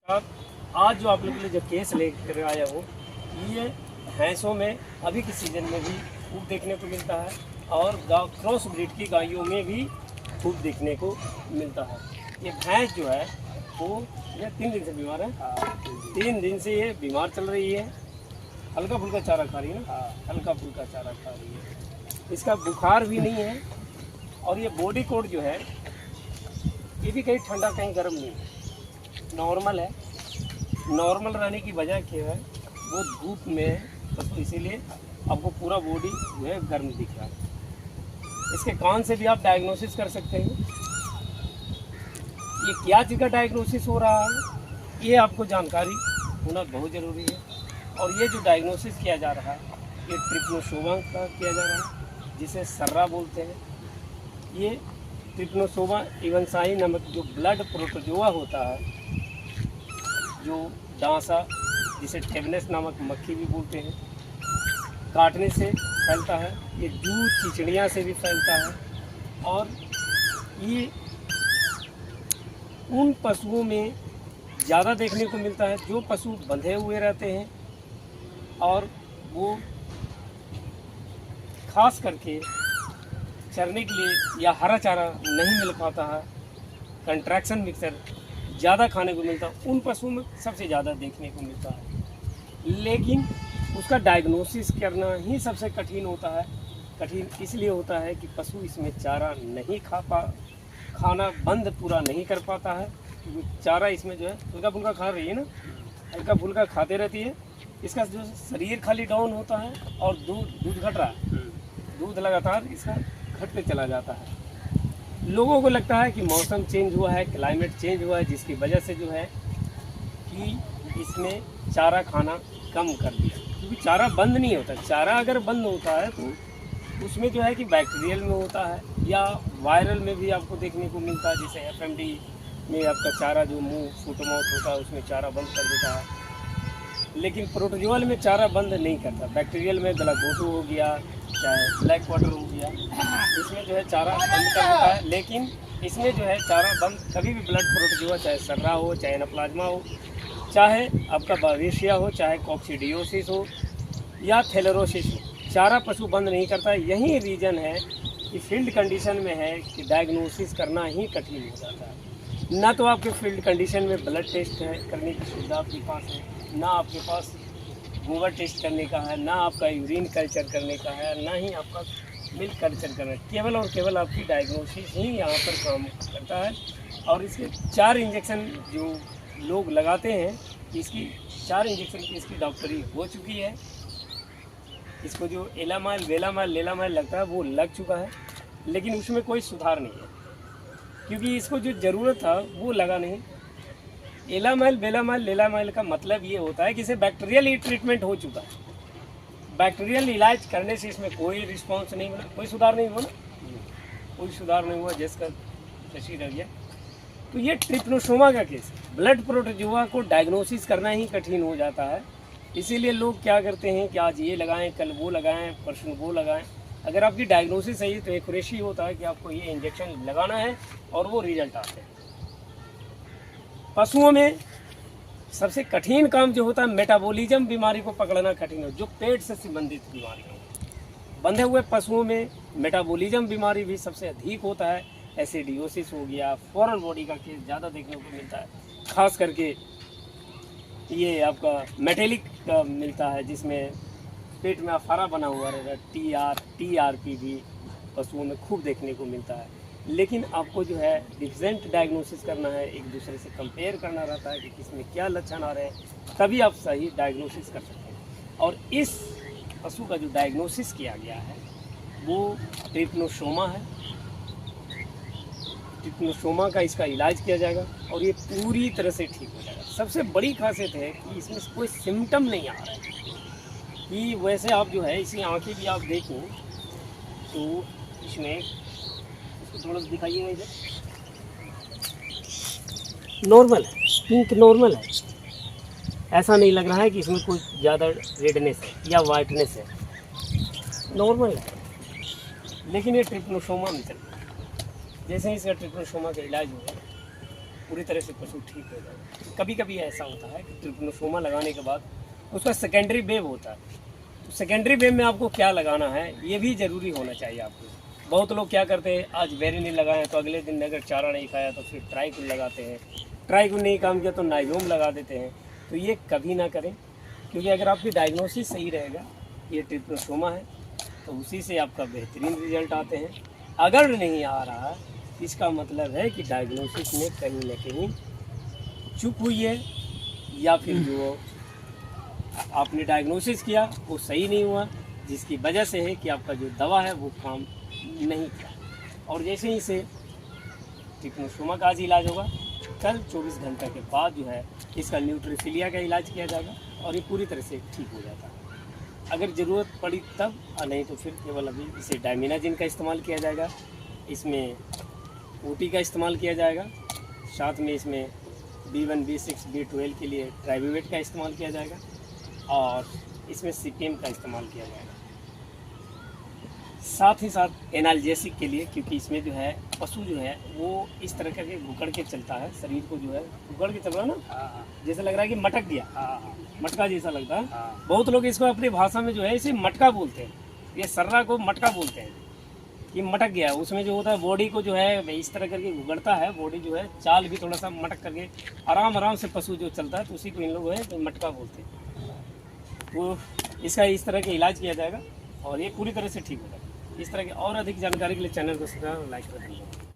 आज जो आप लोगों के लिए जो केस लेकर आया हूँ, ये भैंसों में अभी के सीजन में भी खूब देखने को मिलता है और क्रॉस ब्रीड की गायों में भी खूब देखने को मिलता है। ये भैंस जो है वो ये 3 दिन से बीमार है। 3 दिन से ये बीमार चल रही है। हल्का फुल्का चारा खा रही है ना, हल्का फुल्का चारा खा रही है। इसका बुखार भी नहीं है और ये बॉडी कोड जो है ये भी कहीं ठंडा कहीं गर्म नहीं है, नॉर्मल है। नॉर्मल रहने की वजह क्या है, वो धूप में है तो इसीलिए आपको पूरा बॉडी जो है गर्म दिख रहा है। इसके कान से भी आप डायग्नोसिस कर सकते हैं। ये क्या चीज़ का डायग्नोसिस हो रहा है ये आपको जानकारी होना बहुत ज़रूरी है। और ये जो डायग्नोसिस किया जा रहा है ये ट्रिप्नोसोमा का किया जा रहा है, जिसे सर्रा बोलते हैं। ये ट्रिप्नोसोमा इवनसाई नामक जो ब्लड प्रोटोजोआ होता है, जो डांसा जिसे टेबनेस नामक मक्खी भी बोलते हैं, काटने से फैलता है। ये जूं चिचड़ियाँ से भी फैलता है और ये उन पशुओं में ज़्यादा देखने को मिलता है जो पशु बंधे हुए रहते हैं और वो खास करके चरने के लिए या हरा चारा नहीं मिल पाता है, कंट्रैक्शन मिक्सर ज़्यादा खाने को मिलता है, उन पशुओं में सबसे ज़्यादा देखने को मिलता है। लेकिन उसका डायग्नोसिस करना ही सबसे कठिन होता है। कठिन इसलिए होता है कि पशु इसमें चारा नहीं खाना बंद पूरा नहीं कर पाता है, क्योंकि चारा इसमें जो है हल्का फुल्का खा रही है ना, हल्का फुल्का खाते रहती है। इसका जो शरीर खाली डाउन होता है और दूध घट रहा है, दूध लगातार इसका घटते चला जाता है। लोगों को लगता है कि मौसम चेंज हुआ है, क्लाइमेट चेंज हुआ है, जिसकी वजह से जो है कि इसने चारा खाना कम कर दिया। क्योंकि चारा बंद नहीं होता। चारा अगर बंद होता है तो उसमें जो है कि बैक्टीरियल में होता है या वायरल में भी आपको देखने को मिलता है। जैसे एफएमडी में आपका चारा जो मुंह फुट माउथ होता है उसमें चारा बंद कर देता है। लेकिन प्रोटोजोअल में चारा बंद नहीं करता। बैक्टीरियल में गलागोटू हो गया, चाहे ब्लैक वाटर हो गया, इसमें जो है चारा बंद कर देता है। लेकिन इसमें जो है चारा बंद कभी भी ब्लड प्रोटोजोआ, चाहे सर्रा हो, चाहे एनाप्लाज्मा हो, चाहे आपका बावेशिया हो, चाहे कॉक्सीडियोसिस हो या थैलेरोसिस हो, चारा पशु बंद नहीं करता। यही रीज़न है कि फील्ड कंडीशन में है कि डायग्नोसिस करना ही कठिन हो जाता है। ना तो आपके फील्ड कंडीशन में ब्लड टेस्ट है करने की सुविधा आपके पास है, ना आपके पास गोबर टेस्ट करने का है, ना आपका यूरिन कल्चर करने का है, ना ही आपका मिल्क कल्चर करना है। केवल और केवल आपकी डायग्नोसिस ही यहाँ पर काम करता है। और इसके 4 इंजेक्शन जो लोग लगाते हैं, इसकी 4 इंजेक्शन की इसकी डॉक्टरी हो चुकी है। इसको जो एलामाइल, वेलामाइल, लेलामाइल लगता है वो लग चुका है, लेकिन उसमें कोई सुधार नहीं है, क्योंकि इसको जो ज़रूरत था वो लगा नहीं। एलामाइल, बेलामाइल, लेलामाइल का मतलब ये होता है कि इसे बैक्टीरियल ही ट्रीटमेंट हो चुका है। बैक्टीरियल इलाज करने से इसमें कोई रिस्पॉन्स नहीं मिला, कोई सुधार नहीं हुआ ना, कोई सुधार नहीं हुआ, जिसका तशी रह गया। तो ये ट्रिप्नोसोमा का केस, ब्लड प्रोटोजोआ को डायग्नोसिस करना ही कठिन हो जाता है। इसीलिए लोग क्या करते हैं कि आज ये लगाएं, कल वो लगाएं, परसों वो लगाएं। अगर आपकी डायग्नोसिस सही है तो एक्यूरेसी होता है कि आपको ये इंजेक्शन लगाना है और वो रिजल्ट आते हैं। पशुओं में सबसे कठिन काम जो होता है, मेटाबॉलिज्म बीमारी को पकड़ना कठिन है, जो पेट से संबंधित बीमारी है। बंधे हुए पशुओं में मेटाबॉलिज्म बीमारी भी सबसे अधिक होता है। एसिडियोसिस हो गया, फॉरेन बॉडी का केस ज़्यादा देखने को मिलता है। खास करके ये आपका मेटेलिक का मिलता है, जिसमें पेट में अफारा बना हुआ रहेगा। टीआरपी भी पशुओं में खूब देखने को मिलता है। लेकिन आपको जो है डिफरेंट डायग्नोसिस करना है, एक दूसरे से कंपेयर करना रहता है कि किसमें क्या लक्षण आ रहे हैं, तभी आप सही डायग्नोसिस कर सकते हैं। और इस पशु का जो डायग्नोसिस किया गया है वो ट्रिप्नोसोमा है। ट्रिप्नोसोमा का इसका इलाज किया जाएगा और ये पूरी तरह से ठीक हो जाएगा। सबसे बड़ी खासियत है कि इसमें कोई सिम्टम नहीं आ रहा है। कि वैसे आप जो है इसी आँखें भी आप देखें तो इसमें थोड़ा दिखाइएगा, इधर नॉर्मल है, पिंक नॉर्मल है। ऐसा नहीं लग रहा है कि इसमें कोई ज़्यादा रेडनेस है या वाइटनेस है, नॉर्मल है। लेकिन ये ट्रिप्नोसोमा में चल रहा है। जैसे ही इसका ट्रिप्नोसोमा का इलाज होगा पूरी तरह से पशु ठीक हो जाएगा। कभी कभी ऐसा होता है कि ट्रिप्नोसोमा लगाने के बाद उसका सेकेंडरी वेव होता है। तो सेकेंडरी वेव में आपको क्या लगाना है ये भी ज़रूरी होना चाहिए आपको। बहुत लोग क्या करते हैं, आज वेरिनिल लगाए तो अगले दिन अगर चारा नहीं खाया तो फिर ट्राइकुल लगाते हैं, ट्राइकुल नहीं काम किया तो नाइजोम लगा देते हैं। तो ये कभी ना करें, क्योंकि अगर आपकी डायग्नोसिस सही रहेगा ये ट्रिप्नोसोमा है तो उसी से आपका बेहतरीन रिजल्ट आते हैं। अगर नहीं आ रहा इसका मतलब है कि डायग्नोसिस में कहीं ना कहीं चूक हुई है, या फिर जो आपने डायग्नोसिस किया वो सही नहीं हुआ, जिसकी वजह से है कि आपका जो दवा है वो काम नहीं किया। और जैसे ही से ट्रिप्नोसोमा का आज इलाज होगा, कल 24 घंटे के बाद जो है इसका न्यूट्रोफिलिया का इलाज किया जाएगा और ये पूरी तरह से ठीक हो जाता है। अगर ज़रूरत पड़ी तब, नहीं तो फिर केवल अभी इसे डायमिनाजिन का इस्तेमाल किया जाएगा, इसमें ओटी का इस्तेमाल किया जाएगा, साथ में इसमें B1, B6, B12 के लिए ट्राइबुवेट का इस्तेमाल किया जाएगा और इसमें CPM का इस्तेमाल किया जाएगा। साथ ही साथ एनाल्जेसिक के लिए, क्योंकि इसमें जो है पशु जो है वो इस तरह करके घुकड़ के चलता है, शरीर को जो है घुकड़ के चल रहा है ना, जैसे लग रहा है कि मटक गया, मटका जैसा लगता है। बहुत लोग इसको अपनी भाषा में जो है इसे मटका बोलते हैं, ये सर्रा को मटका बोलते हैं कि मटक गया। उसमें जो होता है बॉडी को जो है इस तरह करके घुगड़ता है, बॉडी जो है चाल भी थोड़ा सा मटक करके आराम आराम से पशु जो चलता है तो उसी को इन लोग है तो मटका बोलते हैं। तो इसका इस तरह का इलाज किया जाएगा और ये पूरी तरह से ठीक हो जाएगा। इस तरह की और अधिक जानकारी के लिए चैनल को सब्सक्राइब और लाइक कर दीजिए।